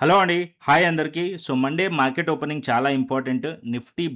Hello అండి. Hi అందరికీ. Monday market opening చాలా important.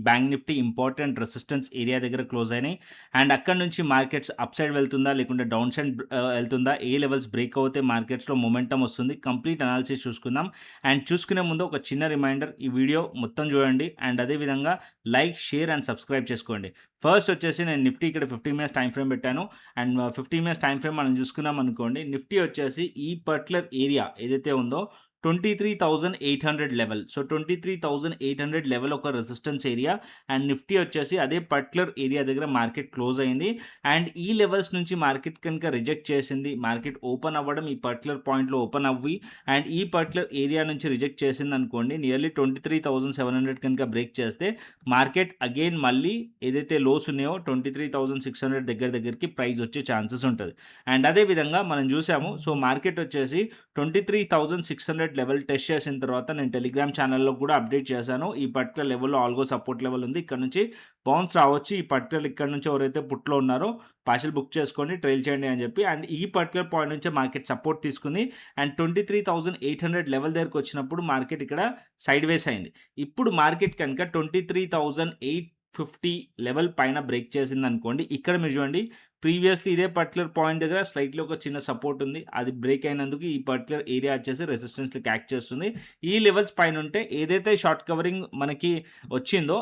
Bank Nifty important resistance area దగ్గర క్లోజ్ అయినాయి. అండ్ అక్కడి నుంచి మార్కెట్స్ అప్ సైడ్ వెళ్తుందా? లేకుంటే down side ఎళ్తుందా? A levels break అవుతే మార్కెట్స్‌లో మొమెంటమ్ వస్తుంది? కంప్లీట్ అనాలిసిస్ చూసుకుందాం. అండ్ చూసుకునే ముందు ఒక చిన్న రిమైండర్, ఈ వీడియో మొత్తం చూడండి. అండ్ అదే విధంగా లైక్, షేర్ అండ్ సబ్స్క్రైబ్ చేసుకోండి. ఫస్ట్ వచ్చేసి నేను నిఫ్టీ ఇక్కడ 15 మినిట్స్ టైమ్ ఫ్రేమ్ పెట్టాను. అండ్ 15 మినిట్స్ టైమ్ ఫ్రేమ్ మనం చూసుకున్నాం అనుకోండి. నిఫ్టీ వచ్చేసి ఈ పర్టిక్యులర్ ఏరియా ఏదైతే ఉందో 23,800 లెవెల్. 23,800 లెవెల్ ఒక రెసిస్టెన్స్ ఏరియా. అండ్ నిఫ్టీ వచ్చేసి అదే పర్టిక్యులర్ ఏరియా దగ్గర మార్కెట్ క్లోజ్ అయింది. అండ్ ఈ లెవెల్స్ నుంచి మార్కెట్ కనుక రిజెక్ట్ చేసింది, మార్కెట్ ఓపెన్ అవ్వడం ఈ పర్టిక్యులర్ పాయింట్‌లో ఓపెన్ అవ్వి అండ్ ఈ పర్టిక్యులర్ ఏరియా నుంచి రిజెక్ట్ చేసిందనుకోండి, నియర్లీ 23,700 కనుక బ్రేక్ చేస్తే మార్కెట్ అగైన్ మళ్ళీ ఏదైతే లోస్ ఉన్నాయో 23,600 దగ్గరికి ప్రైస్ వచ్చే ఛాన్సెస్ ఉంటది. అండ్ అదే విధంగా మనం చూసాము. మార్కెట్ వచ్చేసి 23,600 లెవెల్ టెస్ట్ చేసిన తర్వాత నేను టెలిగ్రామ్ ఛానల్‌లో కూడా అప్డేట్ చేశాను. ఈ పర్టిక్యులర్ లెవెల్‌లో ఆల్గో సపోర్ట్ లెవెల్ ఉంది. ఇక్కడ నుంచి బౌన్స్ రావచ్చు. ఈ పర్టిక్యులర్ ఇక్కడ నుంచి ఎవరైతే పుట్‌లో ఉన్నారో పార్షియల్ బుక్ చేసుకోండి, ట్రైల్ చేయండి అని చెప్పి. అండ్ ఈ పర్టిక్యులర్ పాయింట్ నుంచే మార్కెట్ సపోర్ట్ తీసుకుంది. అండ్ 23,800 లెవెల్ దగ్గరకొచ్చినప్పుడు మార్కెట్ ఇక్కడ సైడ్ వేస్ అయింది. ఇప్పుడు మార్కెట్ కనుక 23,850 లెవెల్ పైన బ్రేక్ చేసిందనుకోండి, ఇక్కడ మీరు చూడండి ప్రీవియస్‌లీ ఇదే పర్టిక్యులర్ పాయింట్ దగ్గర స్లైట్‌లీ ఒక చిన్న సపోర్ట్ ఉంది. అది బ్రేక్ అయినందుకు ఈ పర్టిక్యులర్ ఏరియా వచ్చేసి రెసిస్టెన్స్‌లకి యాక్ట్ చేస్తుంది. ఈ లెవెల్స్ పైన ఉంటే ఏదైతే షార్ట్ కవరింగ్ మనకి వచ్చిందో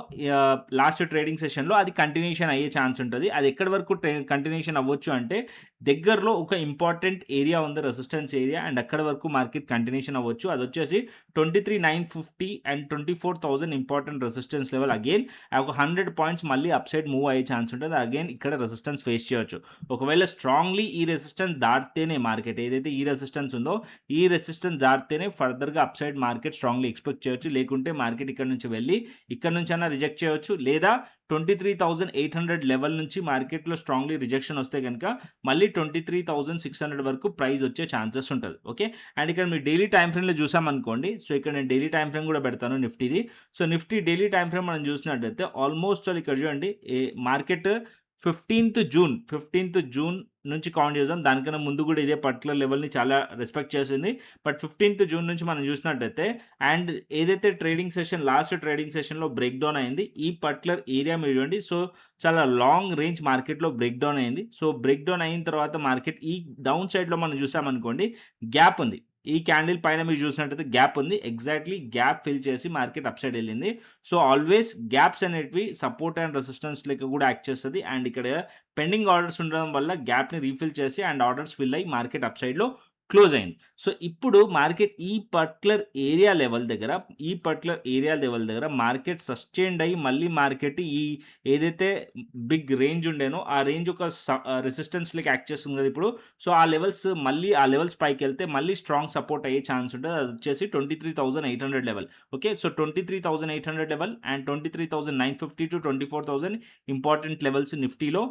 లాస్ట్ ట్రేడింగ్ సెషన్‌లో అది కంటిన్యూషన్ అయ్యే ఛాన్స్ ఉంటది. అది ఎక్కడి వరకు కంటిన్యూషన్ అవ్వచ్చు అంటే దగ్గరలో ఒక ఇంపార్టెంట్ ఏరియా ఉంది, రెసిస్టెన్స్ ఏరియా. అండ్ అక్కడి వరకు మార్కెట్ కంటిన్యూషన్ అవ్వచ్చు. అదొచ్చేసి 23,950 and 24,000 important resistance level. Again ఒక 100 పాయింట్స్ మళ్ళీ అప్ సైడ్ మూవ్ అయ్యే ఛాన్స్ ఉంటది. అగైన్ ఇక్కడ రెసిస్టెన్స్ ఫేస్ చేయొచ్చు. ఒకవేళ స్ట్రాంగ్లీ ఈ రెసిస్టెన్స్ దాటితేనే మార్కెట్ ఏదైతే ఈ రెసిస్టెన్స్ ఉందో ఈ రెసిస్టెన్స్ దాటితేనే ఫర్దర్‌గా up side market strongly expect చేయొచ్చు. లేకుంటే మార్కెట్ ఇక్కడ నుంచి వెళ్ళి ఇక్కడ నుంచైనా రిజెక్ట్ చేయొచ్చు. లేదా 23,800 లెవెల్ నుంచి మార్కెట్‌లో స్ట్రాంగ్లీ రిజెక్షన్ వస్తే గనుక మళ్ళీ 23,600 వరకు ప్రైస్ వచ్చే ఛాన్సెస్ ఉంటది. ఓకే. అండ్ ఇక్కడ మీరు డైలీ టైమ్ ఫ్రేమ్‌లో చూసామనుకోండి. ఇక్కడ నేను డైలీ టైమ్ ఫ్రేమ్ కూడా పెడతాను నిఫ్టీది. నిఫ్టీ డైలీ టైమ్ ఫ్రేమ్ మనం చూసినట్లయితే ఆల్మోస్ట్ ఇక్కడ చూడండి మార్కెట్ 15థ్ జూన్ నుంచి కౌంట్ చేద్దాం. దానికన్నా ముందు కూడా ఇదే పర్టిక్యులర్ లెవెల్‌ని చాలా రెస్పెక్ట్ చేసింది. బట్ 15థ్ జూన్ నుంచి మనం చూసినట్టయితే అండ్ ఏదైతే లాస్ట్ ట్రేడింగ్ సెషన్‌లో బ్రేక్ డౌన్ అయింది. ఈ పర్టిక్యులర్ ఏరియా మీరు చూడండి. చాలా లాంగ్ రేంజ్ మార్కెట్‌లో బ్రేక్ డౌన్ అయింది. బ్రేక్ డౌన్ అయిన తర్వాత మార్కెట్ ఈ డౌన్ సైడ్‌లో మనం చూసామనుకోండి గ్యాప్ ఉంది. ఈ క్యాండిల్ పైన మీరు చూసినట్టయితే గ్యాప్ ఉంది. ఎగ్జాక్ట్‌లీ గ్యాప్ ఫిల్ చేసి మార్కెట్ అప్ సైడ్ ఎళ్ళింది. ఆల్వేస్ గ్యాప్స్ అనేటివి సపోర్ట్ అండ్ రెసిస్టెన్స్ లెక్క కూడా యాక్ట్ చేస్తది. అండ్ ఇక్కడ పెండింగ్ ఆర్డర్స్ ఉండడం వల్ల గ్యాప్‌ని రీఫిల్ చేసి అండ్ ఆర్డర్స్ ఫిల్ అయ్యి మార్కెట్ అప్ సైడ్‌లో క్లోజ్ అయింది. ఇప్పుడు మార్కెట్ ఈ పర్టిక్యులర్ ఏరియా లెవెల్ దగ్గర మార్కెట్ సస్టైన్డ్ అయ్యి మళ్ళీ మార్కెట్ ఈ ఏదైతే బిగ్ రేంజ్ ఉండేనో ఆ రేంజ్ ఒక రెసిస్టెన్స్ లెక్క యాక్ట్ చేస్తుంది కదా ఇప్పుడు. ఆ లెవెల్స్ పైకెళ్తే మళ్ళీ స్ట్రాంగ్ సపోర్ట్ అయ్యే ఛాన్స్ ఉంటది. అదొచ్చేసి 23,800 level. Okay. 23,800 level and 23,950-24,000 important levels నిఫ్టీలో.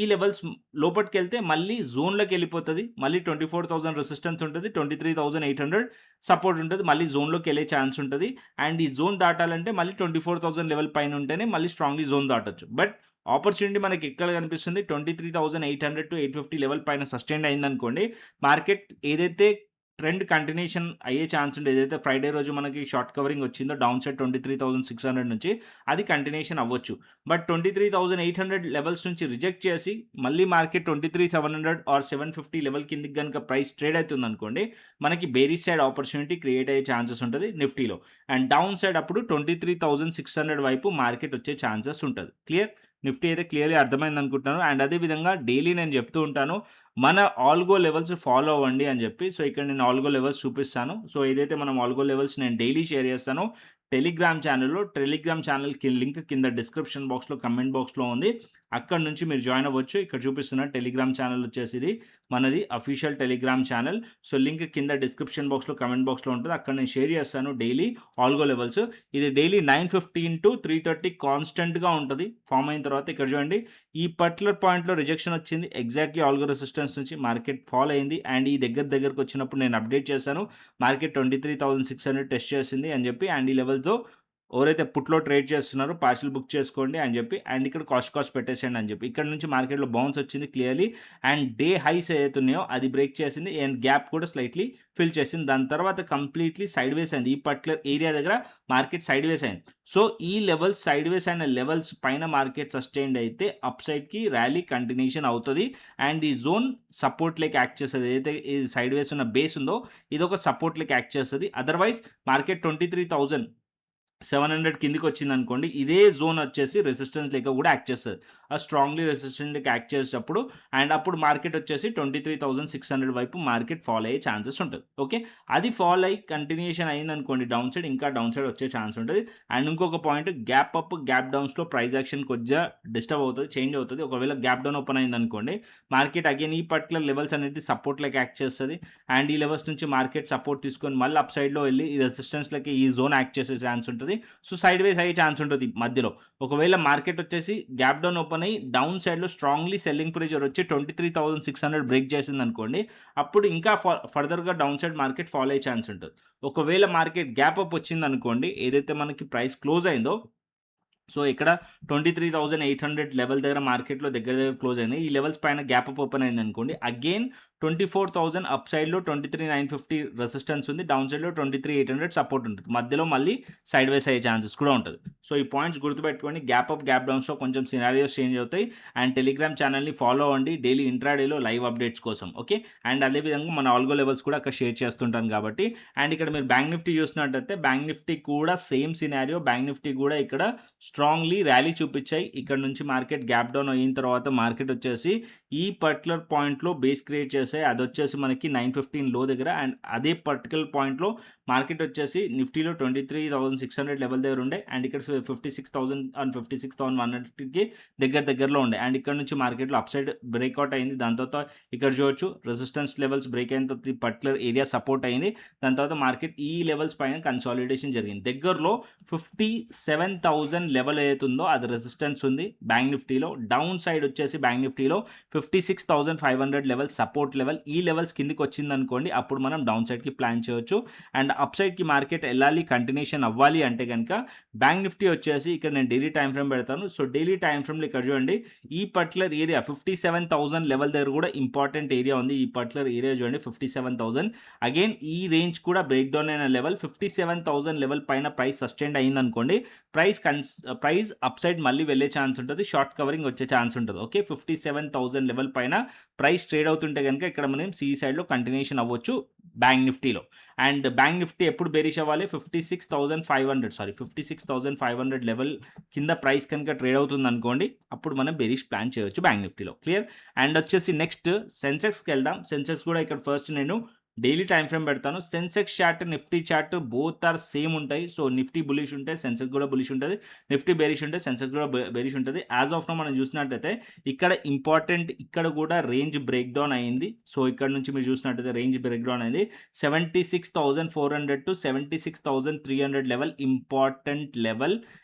ఈ లెవెల్స్ లోపటికెళ్తే మళ్ళీ జోన్‌లోకెళ్ళిపోతది. మళ్ళీ 24,000 రెసిస్టెన్స్ ఉంటది. 23,800 సపోర్ట్ ఉంటది. మళ్ళీ జోన్‌లోకెళ్ళే ఛాన్స్ ఉంటది. అండ్ ఈ జోన్ దాటాలంటే మళ్ళీ 24,000 లెవెల్ పైన ఉంటేనే మళ్ళీ స్ట్రాంగ్‌లీ జోన్ దాటొచ్చు. బట్ ఆపర్చునిటీ మనకి ఎక్కడ కనిపిస్తుంది? 23,800-850 లెవెల్ పైన సస్టైన్డ్ అయిందనుకోండి. మార్కెట్ ఏదైతే ట్రెండ్ కంటిన్యూషన్ అయ్యే ఛాన్స్ ఉండే, ఏదైతే ఫ్రైడే రోజు మనకి షార్ట్ కవరింగ్ వచ్చిందో డౌన్ సైడ్ 23,600 నుంచి అది కంటిన్యూషన్ అవ్వచ్చు. బట్ 23,800 లెవెల్స్ నుంచి రిజెక్ట్ చేసి మళ్ళీ మార్కెట్ 23,700 ఆర్ 750 లెవెల్ కిందకి గనుక ప్రైస్ ట్రేడ్ అవుతుందనుకోండి, మనకి బేరిష్ సైడ్ ఆపర్చునిటీ క్రియేట్ అయ్యే ఛాన్సెస్ ఉంటది నిఫ్టీలో. అండ్ డౌన్ సైడ్ అప్పుడు 23,600 వైపు మార్కెట్ వచ్చే ఛాన్సెస్ ఉంటది. క్లియర్? నిఫ్టీ అయితే క్లియర్‌లీ అర్థమైందనుకుంటున్నాను. అండ్ అదే విధంగా డైలీ నేను చెప్తూ ఉంటాను. మన ఆల్గో లెవెల్స్ ఫాలో అవ్వండి అని చెప్పి. ఇక్కడ నేను ఆల్గో లెవెల్స్ చూపిస్తాను. ఏదైతే మనం ఆల్గో లెవెల్స్ నేను డైలీ షేర్ చేస్తానో టెలిగ్రామ్ ఛానల్ లింక్ కింద డిస్క్రిప్షన్ బాక్స్‌లో, కమెంట్ బాక్స్‌లో ఉంది. అక్కడి నుంచి మీరు జాయిన్ అవ్వచ్చు. ఇక్కడ చూపిస్తున్న టెలిగ్రామ్ ఛానల్ వచ్చేసి ఇది మనది అఫీషియల్ టెలిగ్రామ్ ఛానల్. లింక్ కింద డిస్క్రిప్షన్ బాక్స్‌లో, కమెంట్ బాక్స్‌లో ఉంటది. అక్కడ నేను షేర్ చేస్తాను డైలీ ఆల్గో లెవెల్స్. ఇది డైలీ 9:15-3:30 కాన్స్టెంట్‌గా ఉంటది. ఫార్మ్ అయిన తర్వాత ఇక్కడ చూడండి ఈ పర్టిక్యులర్ పాయింట్‌లో రిజెక్షన్ వచ్చింది. ఎగ్జాక్ట్‌లీ ఆల్గో రెసిస్టెన్స్ నుంచి మార్కెట్ ఫాల్ అయింది. అండ్ ఈ దగ్గరికి వచ్చినప్పుడు నేను అప్డేట్ చేశాను. మార్కెట్ 23,600 టెస్ట్ చేసింది అని చెప్పి. అండ్ ఈ లెవెల్‌తో ఎవరైతే పుట్‌లో ట్రేడ్ చేస్తున్నారో పార్షియల్ బుక్ చేసుకోండి అని చెప్పి, అండ్ ఇక్కడ కాస్ట్ పెట్టేసేయండి అని చెప్పి. ఇక్కడ నుంచి మార్కెట్‌లో బౌన్స్ వచ్చింది క్లియర్‌లీ, అండ్ డే హైస్ ఏదైతే ఉన్నాయో అది బ్రేక్ చేసింది, అండ్ గ్యాప్ కూడా స్లైట్‌లీ ఫిల్ చేసింది. దాని తర్వాత కంప్లీట్‌లీ సైడ్‌వేస్ అయింది. ఈ పర్టిక్యులర్ ఏరియా దగ్గర మార్కెట్ సైడ్‌వేస్ అయింది. సో, ఈ లెవెల్స్ సైడ్‌వేస్ అయిన లెవెల్స్ పైన మార్కెట్ సస్టైన్డ్ అయితే అప్ సైడ్‌కి ర్యాలీ కంటిన్యూషన్ అవుతది. అండ్ ఈ జోన్ సపోర్ట్ లెక్క యాక్ట్ చేస్తది. ఏదైతే ఈ సైడ్‌వేస్ ఉన్న బేస్ ఉందో ఇదొక సపోర్ట్ లెక్క యాక్ట్ చేస్తది. అదర్‌వైజ్ మార్కెట్ 23,700 కిందికొచ్చిందనుకోండి, ఇదే జోన్ వచ్చేసి రెసిస్టెన్స్ లెక్క కూడా యాక్ట్ చేస్తది. స్ట్రాంగ్‌లీ రెసిస్టెంట్ లెక్క యాక్ట్ చేసేటప్పుడు, అండ్ అప్పుడు మార్కెట్ వచ్చేసి 23,600 వైపు మార్కెట్ ఫాల్ అయ్యే ఛాన్సెస్ ఉంటది. ఓకే. అది ఫాల్ అయ్యి కంటిన్యూషన్ అయిందనుకోండి డౌన్ సైడ్, ఇంకా డౌన్ సైడ్ వచ్చే ఛాన్స్ ఉంటది. అండ్ ఇంకొక పాయింట్, గ్యాప్ అప్, గ్యాప్ డౌన్స్‌లో ప్రైస్ యాక్షన్ కొద్దిగా డిస్టర్బ్ అవుతది, చేంజ్ అవుతది. ఒకవేళ గ్యాప్ డౌన్ ఓపెన్ అయిందనుకోండి, మార్కెట్ అగైన్ ఈ పర్టిక్యులర్ లెవెల్స్ అనేది సపోర్ట్ లెక్క యాక్ట్ చేస్తది. అండ్ ఈ లెవెల్స్ నుంచి మార్కెట్ సపోర్ట్ తీసుకొని మళ్ళీ అప్ సైడ్‌లో వెళ్లి ఈ రెసిస్టెన్స్ లెక్క ఈ జోన్ యాక్ట్ చేసే ఛాన్స్ ఉంటది. సో, సైడ్‌వేస్ అయ్యే ఛాన్స్ ఉంటది మధ్యలో. ఒకవేళ మార్కెట్ వచ్చేసి గ్యాప్ డౌన్ ఓపెన్ అయ్యి డౌన్ సైడ్‌లో స్ట్రాంగ్‌లీ సెల్లింగ్ ప్రెషర్ వచ్చి 23,600 బ్రేక్ చేసిందనుకోండి, అప్పుడు ఇంకా ఫర్దర్‌గా డౌన్ సైడ్ మార్కెట్ ఫాల్ అయ్యే ఛాన్స్ ఉంటది. ఒకవేళ మార్కెట్ గ్యాప్ అప్ వచ్చిందనుకోండి, ఏదైతే మనకి ప్రైస్ క్లోజ్ అయిందో, సో, ఇక్కడ 23,800 లెవెల్ దగ్గర మార్కెట్‌లో దగ్గర దగ్గర క్లోజ్ అయింది. ఈ లెవెల్స్ పైన గ్యాప్ అప్ ఓపెన్ అయిందనుకోండి, అగైన్ 24,000 అప్ సైడ్‌లో 23,950 రెసిస్టెన్స్ ఉంది. డౌన్ సైడ్‌లో 23,800 సపోర్ట్ ఉంటది. మధ్యలో మళ్ళీ సైడ్‌వేస్ అయ్యే ఛాన్సెస్ కూడా ఉంటది. సో, ఈ పాయింట్స్ గుర్తుపెట్టుకోండి. గ్యాప్ అప్, గ్యాప్ డౌన్స్‌లో కొంచెం సినారియోస్ చేంజ్ అవుతాయి. అండ్ టెలిగ్రామ్ ఛానెల్‌ని ఫాలో అవ్వండి డైలీ ఇంట్రాడేలో లైవ్ అప్డేట్స్ కోసం. ఓకే. అండ్ అదేవిధంగా మన ఆల్గో లెవెల్స్ కూడా అక్కడ షేర్ చేస్తుంటాను కాబట్టి. అండ్ ఇక్కడ మీరు బ్యాంక్ నిఫ్టీ చూసినట్టయితే బ్యాంక్ నిఫ్టీ కూడా సేమ్ సినారియో. బ్యాంక్ నిఫ్టీ కూడా ఇక్కడ స్ట్రాంగ్‌లీ ర్యాలీ చూపించాయి. ఇక్కడ నుంచి మార్కెట్ గ్యాప్ డౌన్ అయిన తర్వాత మార్కెట్ వచ్చేసి ఈ పర్టిక్యులర్ పాయింట్‌లో బేస్ క్రియేట్ చేసాయి. అదొచ్చేసి మనకి 915 లో దగ్గర, అండ్ అదే పర్టిక్యులర్ పాయింట్‌లో మార్కెట్ వచ్చేసి నిఫ్టీలో 23,600 లెవెల్ దగ్గర ఉండే, అండ్ ఇక్కడ 56,000 అండ్ 56,100కి దగ్గరలో ఉండే. అండ్ ఇక్కడ నుంచి మార్కెట్‌లో అప్ సైడ్ బ్రేక్‌ఔట్ అయింది. దాని తర్వాత ఇక్కడ చూడొచ్చు రెసిస్టెన్స్ లెవెల్స్ బ్రేక్ అయిన తర్వాత ఈ పర్టిక్యులర్ ఏరియా సపోర్ట్ అయింది. దాని తర్వాత మార్కెట్ ఈ లెవెల్స్ పైన కన్సాలిడేషన్ జరిగింది. దగ్గరలో 57,000 లెవెల్ ఏదైతే ఉందో అది రెసిస్టెన్స్ ఉంది బ్యాంక్ నిఫ్టీలో. డౌన్ సైడ్ వచ్చేసి బ్యాంక్ నిఫ్టీలో 56,500 లెవెల్ సపోర్ట్ లెవెల్. ఈ లెవెల్స్ కిందికి వచ్చిందనుకోండి, అప్పుడు మనం డౌన్ సైడ్‌కి ప్లాన్ చేయొచ్చు. అండ్ అప్ సైడ్‌కి మార్కెట్ వెళ్ళాలి, కంటిన్యూషన్ అవ్వాలి అంటే గనుక బ్యాంక్ నిఫ్టీ వచ్చేసి ఇక్కడ నేను డైలీ టైమ్ ఫ్రేమ్ పెడతాను. సో, డైలీ టైమ్ ఫ్రేమ్‌లో ఇక్కడ చూడండి, ఈ పర్టిక్యులర్ ఏరియా 57,000 లెవెల్ దగ్గర కూడా ఇంపార్టెంట్ ఏరియా ఉంది. ఈ పర్టిక్యులర్ ఏరియా చూడండి 57,000. అగైన్ ఈ రేంజ్ కూడా బ్రేక్ డౌన్ అయిన లెవెల్ 57,000 లెవెల్ పైన ప్రైస్ సస్టైన్డ్ అయిందనుకోండి, ప్రైస్ అప్ సైడ్ మళ్ళీ వెళ్ళే ఛాన్స్ ఉంటది. షార్ట్ కవరింగ్ వచ్చే ఛాన్స్ ఉంటది. ఓకే. 57,000 లెవెల్ పైన ప్రైస్ ట్రేడ్ అవుతుంటే గనుక ఇక్కడ మనం సి సైడ్‌లో కంటిన్యూషన్ అవ్వచ్చు బ్యాంక్ నిఫ్టీలో. అండ్ బ్యాంక్ నిఫ్టీ ఎప్పుడు బేరిష్ అవ్వాలి? 56,500 లెవెల్ కింద ప్రైస్ కనుక ట్రేడ్ అవుతుందనుకోండి, అప్పుడు మనం బేరిష్ ప్లాన్ చేయొచ్చు బ్యాంక్ నిఫ్టీలో. క్లియర్? అండ్ వచ్చేసి నెక్స్ట్ సెన్సెక్స్‌కి వెళ్దాం. సెన్సెక్స్ కూడా ఇక్కడ ఫస్ట్ నేను డైలీ టైమ్ ఫ్రేమ్ పెడతాను. Sensex chart, Nifty chart both are same ఉంటాయి. సో, నిఫ్టీ బులిష్ ఉంటే సెన్సెక్స్ కూడా బులిష్ ఉంటది. నిఫ్టీ బేరిష్ ఉంటే సెన్సెక్స్ కూడా బేరిష్ ఉంటది. యాజ్ ఆఫ్ నౌ మనం చూసినట్టయితే ఇక్కడ ఇంపార్టెంట్, ఇక్కడ కూడా రేంజ్ బ్రేక్ డౌన్ అయింది. సో, ఇక్కడ నుంచి మీరు చూసినట్టయితే రేంజ్ బ్రేక్ డౌన్ అయింది. 76,400 to 76,300 level important level.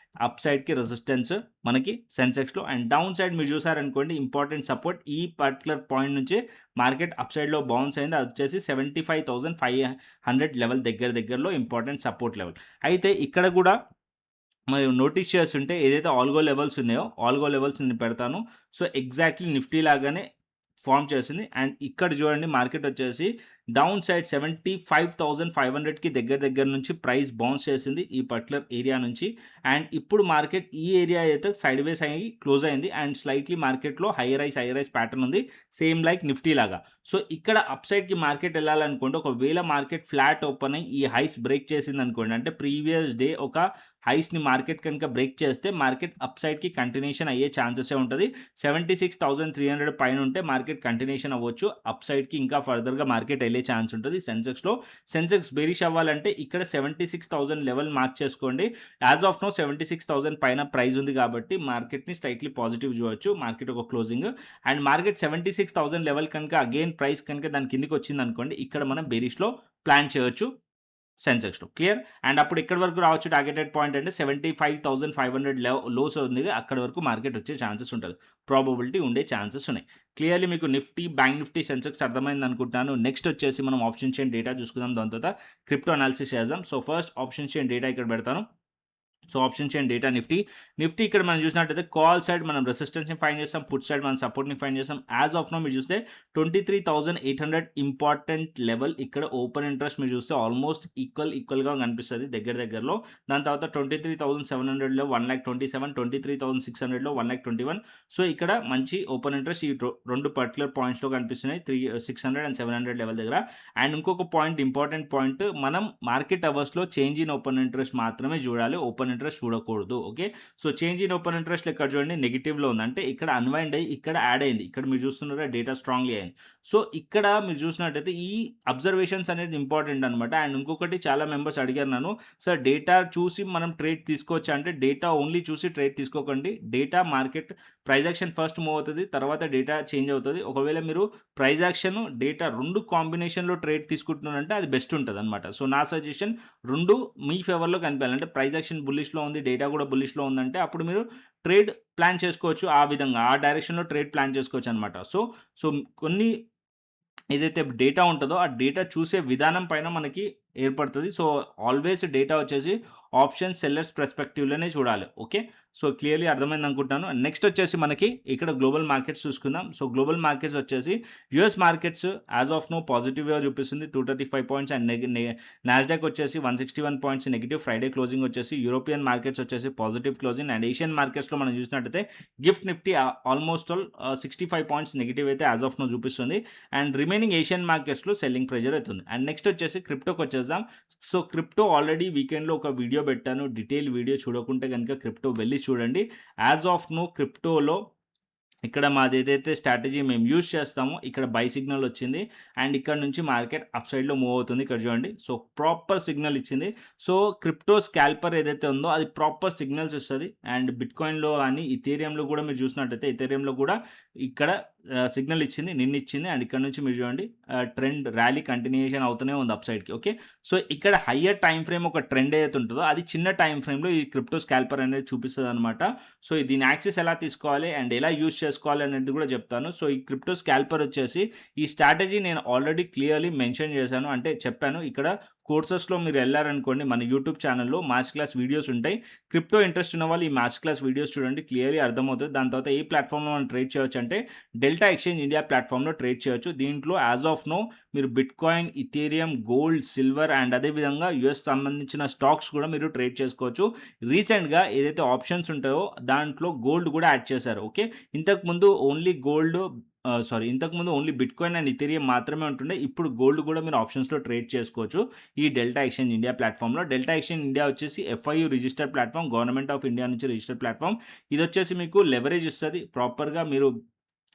Up సైడ్‌కి రెసిస్టెన్స్ మనకి సెన్సెక్స్‌లో, అండ్ డౌన్ సైడ్ మీరు చూసారనుకోండి ఇంపార్టెంట్ సపోర్ట్ ఈ పర్టిక్యులర్ పాయింట్ నుంచి మార్కెట్ అప్ సైడ్‌లో బౌన్స్ అయింది. అది వచ్చేసి 75,500 లెవెల్ దగ్గరలో ఇంపార్టెంట్ సపోర్ట్ లెవెల్. అయితే ఇక్కడ కూడా మరి నోటీస్ చేస్తుంటే ఏదైతే ఆల్గో లెవెల్స్ ఉన్నాయో, ఆల్గో లెవెల్స్ నేను పెడతాను. సో, ఎగ్జాక్ట్‌లీ నిఫ్టీ లాగానే ఫార్మ్ చేసింది. అండ్ ఇక్కడ చూడండి మార్కెట్ వచ్చేసి డౌన్ సైడ్ 75,500కి దగ్గర నుంచి ప్రైస్ బౌన్స్ చేసింది ఈ పర్టిక్యులర్ ఏరియా నుంచి. అండ్ ఇప్పుడు మార్కెట్ ఈ ఏరియా అయితే సైడ్‌వేస్ అయ్యి క్లోజ్ అయింది. అండ్ స్లైట్‌లీ మార్కెట్‌లో హైయర్ రైస్ ప్యాటర్న్ ఉంది. సేమ్ లైక్ నిఫ్టీ లాగా. సో, ఇక్కడ అప్ సైడ్‌కి మార్కెట్ వెళ్ళాలనుకోండి, ఒకవేళ మార్కెట్ ఫ్లాట్ ఓపెన్ అయ్యి ఈ హైస్ బ్రేక్ చేసిందనుకోండి, అంటే ప్రీవియస్ డే ఒక హైస్‌ని మార్కెట్ కనుక బ్రేక్ చేస్తే మార్కెట్ అప్ సైడ్‌కి కంటిన్యూషన్ అయ్యే ఛాన్సెసే ఉంటది. 76,300 పైన ఉంటే మార్కెట్ కంటిన్యూషన్ అవ్వచ్చు. అప్ సైడ్‌కి ఇంకా ఫర్దర్‌గా మార్కెట్ వెళ్ళే ఛాన్స్ ఉంటది సెన్సెక్స్‌లో. సెన్సెక్స్ బేరిష్ అవ్వాలంటే ఇక్కడ 76,000 లెవెల్ మార్క్ చేసుకోండి. యాజ్ ఆఫ్ నౌ 76,000 పైన ప్రైస్ ఉంది కాబట్టి మార్కెట్‌ని స్లైట్‌లీ పాజిటివ్ చూడొచ్చు. మార్కెట్ ఒక క్లోజింగ్. అండ్ మార్కెట్ 76,000 లెవెల్ కనుక అగైన్ ప్రైస్ కనుక దాని కిందకి వచ్చిందనుకోండి, ఇక్కడ మనం బేరిష్‌లో ప్లాన్ చేయొచ్చు సెన్సెక్స్‌లో. క్లియర్? అండ్ అప్పుడు ఎక్కడి వరకు రావచ్చు టార్గెటెడ్ పాయింట్ అంటే 75,500 లోస్ ఉంది. అక్కడి వరకు మార్కెట్ వచ్చే ఛాన్సెస్ ఉంటది. ప్రాబబిలిటీ ఉండే ఛాన్సెస్ ఉన్నాయి. క్లియర్‌లీ మీకు నిఫ్టీ, బ్యాంక్ నిఫ్టీ, సెన్సెక్స్ అర్థమైంది అనుకుంటున్నాను. నెక్స్ట్ వచ్చేసి మనం ఆప్షన్ చైన్ డేటా చూసుకుందాం. దాని తర్వాత క్రిప్టో అనాలిసిస్ చేద్దాం. So, first option chain data ఇక్కడ పెడతాను. So option chain data Nifty ఇక్కడ మనం చూసినట్టయితే కాల్ సైడ్ మనం రెసిస్టెన్స్ని ఫైండ్ చేస్తాం, పుట్ సైడ్ మనం సపోర్ట్ని ఫైండ్ చేస్తాం. యాజ్ ఆఫ్ నో మీరు చూస్తే 23,800 ఇంపార్టెంట్ లెవెల్. ఇక్కడ ఓపెన్ ఇంట్రెస్ట్ మీరు చూస్తే ఆల్మోస్ట్ ఈక్వల్గా కనిపిస్తుంది దగ్గరలో. దాని తర్వాత 23,700లో 1,27,000, 23,600లో 1,21,000. సో ఇక్కడ మంచి ఓపెన్ ఇంట్రెస్ట్ ఈ రెండు పర్టికులర్ పాయింట్స్లో కనిపిస్తున్నాయి, 600 అండ్ 700 లెవెల్ దగ్గర. అండ్ ఇంకొక పాయింట్, ఇంపార్టెంట్ పాయింట్, మనం మార్కెట్ అవర్స్లో చేంజ్ ఇన్ ఓపెన్ ఇంట్రెస్ట్ మాత్రమే చూడాలి, ఓపెన్ ఇంట్రెస్ట్ చూడకూడదు. Okay, so change in open interest ఇక్కడ చూడండి నెగిటివ్లో ఉంది, అంటే ఇక్కడ అన్వైండ్ అయ్యి ఇక్కడ యాడ్ అయింది. ఇక్కడ మీరు చూస్తున్నారా డేటా స్ట్రాంగ్లీ అయింది. సో ఇక్కడ మీరు చూసినట్టయితే ఈ అబ్జర్వేషన్స్ అనేది ఇంపార్టెంట్ అనమాట. అండ్ ఇంకొకటి చాలా మెంబర్స్ అడిగారు నన్ను, సార్ డేటా చూసి మనం ట్రేడ్ తీసుకోవచ్చా అంటే డేటా ఓన్లీ చూసి ట్రేడ్ తీసుకోకండి. Data market price action first move అవుతుంది, తర్వాత డేటా చేంజ్ అవుతుంది. ఒకవేళ మీరు ప్రైస్ యాక్షన్ డేటా రెండు కాంబినేషన్లో ట్రేడ్ తీసుకుంటున్నారంటే అది బెస్ట్ ఉంటుంది అనమాట. సో నా సజెషన్ రెండు మీ ఫేవర్లో కనిపించాలి. అంటే ప్రైస్ యాక్షన్ బుల్లిష్లో ఉంది, డేటా కూడా బుల్లిష్లో ఉందంటే అప్పుడు మీరు ట్రేడ్ ప్లాన్ చేసుకోవచ్చు, ఆ విధంగా ఆ డైరెక్షన్లో ట్రేడ్ ప్లాన్ చేసుకోవచ్చు అనమాట. సో కొన్ని ఏదైతే డేటా ఉంటుందో ఆ డేటా చూసే విధానం పైన మనకి ఏర్పడుతుంది. సో ఆల్వేస్ డేటా వచ్చేసి ఆప్షన్ సెల్లర్స్ పర్స్పెక్టివ్లోనే చూడాలి. ఓకే, సో క్లియర్లీ అర్థమైంది అనుకుంటాను. నెక్స్ట్ వచ్చేసి మనకి ఇక్కడ గ్లోబల్ మార్కెట్స్ చూసుకుందాం. సో గ్లోబల్ మార్కెట్స్ వచ్చేసి US markets as of now పాజిటివ్గా చూపిస్తుంది, 235 పాయింట్స్. అండ్ నాస్డాక్ వచ్చేసి 161 పాయింట్స్ నెగిటివ్, ఫ్రైడే క్లోజింగ్ వచ్చేసి. యూరోపియన్ మార్కెట్స్ వచ్చేసి పాజిటివ్ క్లోజింగ్. అండ్ ఏషియన్ మార్కెట్స్లో మనం చూసినట్టయితే Gift Nifty almost 65 points negative అయితే యాజ్ ఆఫ్ నో చూపిస్తుంది. అండ్ రిమైనింగ్ ఏషియన్ మార్కెట్స్లో సెల్లింగ్ ప్రెజర్ అవుతుంది. అండ్ నెక్స్ట్ వచ్చేసి క్రిప్టోకి వచ్చేద్దాం. సో క్రిప్టో ఆల్రెడీ వీకెండ్లో ఒక వీడియో పెట్టాను, డీటెయిల్ వీడియో చూడకుంటే కనుక క్రిప్టో వెళ్ళి చూడండి. యాజ్ ఆఫ్ నో క్రిప్టోలో ఇక్కడ మాది ఏదైతే స్ట్రాటజీ మేము యూజ్ చేస్తామో ఇక్కడ బై సిగ్నల్ వచ్చింది. అండ్ ఇక్కడ నుంచి మార్కెట్ అప్ సైడ్లో మూవ్ అవుతుంది. ఇక్కడ చూడండి, సో ప్రాపర్ సిగ్నల్ ఇచ్చింది. సో క్రిప్టో స్కాల్పర్ ఏదైతే ఉందో అది ప్రాపర్ సిగ్నల్స్ ఇస్తుంది. అండ్ బిట్కాయిన్లో కానీ ఇథేరియంలో కూడా మీరు చూసినట్టయితే ఇథేరియంలో కూడా ఇక్కడ సిగ్నల్ ఇచ్చింది, నిన్న ఇచ్చింది. అండ్ ఇక్కడ నుంచి మీరు చూడండి ట్రెండ్ ర్యాలీ కంటిన్యూషన్ అవుతూనే ఉంది అప్ సైడ్కి. ఓకే, సో ఇక్కడ హయ్యర్ టైం ఫ్రేమ్ ఒక ట్రెండ్ ఏదైతే ఉంటుందో అది చిన్న టైం ఫ్రేమ్లో ఈ క్రిప్టో స్కాల్పర్ అనేది చూపిస్తుంది అనమాట. సో దీని యాక్సెస్ ఎలా తీసుకోవాలి అండ్ ఎలా యూజ్ చేసుకోవాలి అనేది కూడా చెప్తాను. సో ఈ క్రిప్టో స్కాల్పర్ వచ్చేసి ఈ స్ట్రాటజీ నేను ఆల్రెడీ క్లియర్లీ మెన్షన్ చేశాను, అంటే చెప్పాను. ఇక్కడ కోర్సెస్లో మీరు వెళ్ళారనుకోండి, మన యూట్యూబ్ ఛానల్లో మాస్టర్ క్లాస్ వీడియోస్ ఉంటాయి. క్రిప్టో ఇంట్రెస్ట్ ఉన్న వాళ్ళు ఈ మాస్టర్ క్లాస్ వీడియోస్ చూడండి, క్లియర్లీ అర్థమవుతుంది. దాని తర్వాత ఏ ప్లాట్ఫామ్లో మనం ట్రేడ్ చేయొచ్చు అంటే డెల్టా ఎక్స్చేంజ్ ఇండియా ప్లాట్ఫామ్లో ట్రేడ్ చేయొచ్చు. దీంట్లో యాజ్ ఆఫ్ నో మీరు bitcoin, Ethereum, gold, silver and అదేవిధంగా యూఎస్ సంబంధించిన స్టాక్స్ కూడా మీరు ట్రేడ్ చేసుకోవచ్చు. రీసెంట్గా ఏదైతే ఆప్షన్స్ ఉంటాయో దాంట్లో గోల్డ్ కూడా యాడ్ చేశారు. ఓకే, ఇంతకుముందు ఓన్లీ బిట్కాయిన్ అండ్ ఇథేరియం మాత్రమే ఉంటుండే. ఇప్పుడు గోల్డ్ కూడా మీరు ఆప్షన్స్లో ట్రేడ్ చేసుకోవచ్చు ఈ డెల్టా ఎక్స్చేంజ్ ఇండియా ప్లాట్ఫామ్లో. డెల్టా ఎక్స్చేంజ్ ఇండియా వచ్చేసి FIU registered platform, government of India నుంచి రిజిస్టర్డ్ ప్లాట్ఫామ్. ఇది వచ్చేసి మీకు లెవరేజ్ ఇస్తుంది. ప్రాపర్గా మీరు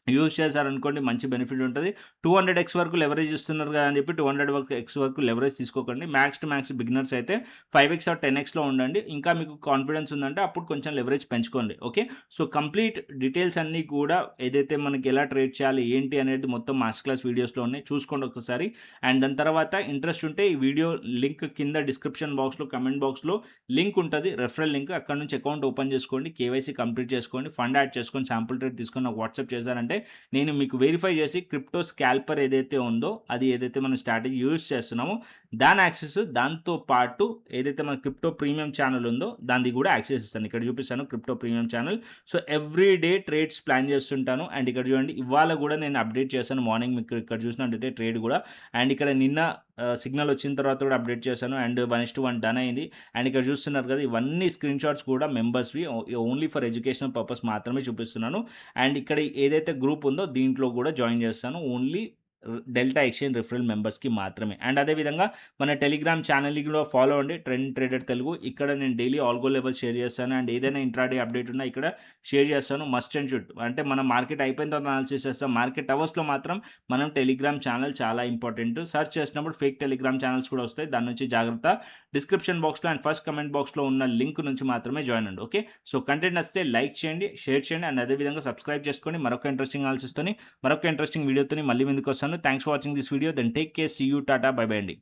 యూజ్ చేశారనుకోండి మంచి బెనిఫిట్ ఉంటుంది. 200x వరకు లెవరేజ్ ఇస్తున్నారు కదా అని చెప్పి 200x వరకు లెవరేజ్ తీసుకోకండి. మ్యాక్స్ టు మ్యాక్స్ బిగినర్స్ అయితే 5x ఆర్ 10xలో ఉండండి. ఇంకా మీకు కాన్ఫిడెన్స్ ఉందంటే అప్పుడు కొంచెం లెవరేజ్ పెంచుకోండి. ఓకే, సో కంప్లీట్ డీటెయిల్స్ అన్నీ కూడా ఏదైతే మనకి ఎలా ట్రేడ్ చేయాలి ఏంటి అనేది మొత్తం మాస్టర్ క్లాస్ వీడియోస్లో ఉన్నాయి, చూసుకోండి ఒకసారి. అండ్ దాని తర్వాత ఇంట్రెస్ట్ ఉంటే ఈ వీడియో లింక్ కింద డిస్క్రిప్షన్ బాక్స్లో కమెంట్ బాక్స్లో లింక్ ఉంటుంది, రెఫరల్ లింక్. అక్కడ నుంచి అకౌంట్ ఓపెన్ చేసుకోండి, KYC కంప్లీట్ చేసుకోండి, ఫండ్ యాడ్ చేసుకొని శాంపుల్ ట్రేడ్ తీసుకొని నాకు వాట్సాప్ చేశారంటే నేను మీకు వెరిఫై చేసి క్రిప్టో స్కాల్పర్ ఏదైతే ఉందో అది ఏదైతే మన స్ట్రాటజీ యూజ్ చేస్తున్నామో దాని యాక్సెస్, దాంతో పాటు ఏదైతే మన క్రిప్టో ప్రీమియం ఛానల్ ఉందో దాన్ని కూడా యాక్సెస్ ఇస్తాను. ఇక్కడ చూపిస్తాను crypto premium channel. So every day trades plan చేస్తుంటాను. అండ్ ఇక్కడ చూడండి ఇవాళ కూడా నేను అప్డేట్ చేశాను మార్నింగ్, మీకు ఇక్కడ చూసినట్టయితే ట్రేడ్ కూడా. అండ్ ఇక్కడ నిన్న సిగ్నల్ వచ్చిన తర్వాత కూడా అప్డేట్ చేశాను. అండ్ 1:1 డన్ అయింది. అండ్ ఇక్కడ చూస్తున్నారు కదా ఇవన్నీ స్క్రీన్ షాట్స్ కూడా మెంబర్స్వి, ఓన్లీ ఫర్ ఎడ్యుకేషనల్ పర్పస్ మాత్రమే చూపిస్తున్నాను. అండ్ ఇక్కడ ఏదైతే గ్రూప్ ఉందో దీంట్లో కూడా జాయిన్ చేస్తాను, ఓన్లీ డెల్టా ఎక్స్చేంజ్ రిఫరల్ మెంబర్స్కి మాత్రమే. అండ్ అదేవిధంగా మన టెలిగ్రామ్ ఛానల్ని కూడా ఫాలో అవ్వండి, ట్రెండ్ ట్రేడర్ తెలుగు. ఇక్కడ నేను డైలీ ఆల్గో లెవెల్ షేర్ చేస్తాను. అండ్ ఏదైనా ఇంట్రాడే అప్డేట్ ఉన్నా ఇక్కడ షేర్ చేస్తాను. మస్ట్ అండ్ షుడ్, అంటే మన మార్కెట్ అయిపోయిన తర్వాత అనాలిసిస్ చేస్తాం. మార్కెట్ అవర్స్లో మాత్రం మనం టెలిగ్రామ్ ఛానల్ చాలా ఇంపార్టెంట్. సర్చ్ చేసినప్పుడు ఫేక్ టెలిగ్రామ్ ఛానల్స్ కూడా వస్తాయి, దాని నుంచి జాగ్రత్త. డిస్క్రిప్షన్ బాక్స్లో అండ్ ఫస్ట్ కమెంట్ బాక్స్లో ఉన్న లింక్ నుంచి మాత్రమే జాయిన్ అండి. ఓకే, సో కంటెంట్ నచ్చితే లైక్ చేయండి, షేర్ చేయండి. అండ్ అదేవిధంగా సబ్స్క్రైబ్ చేసుకొని మరొక ఇంట్రెస్టింగ్ అనాలిసిస్తోని మరొక ఇంట్రెస్టింగ్ వీడియోతో మళ్ళీ ముందుకు వస్తాను. Thanks for watching this video. Then take care, see you, tata, bye bye అండి.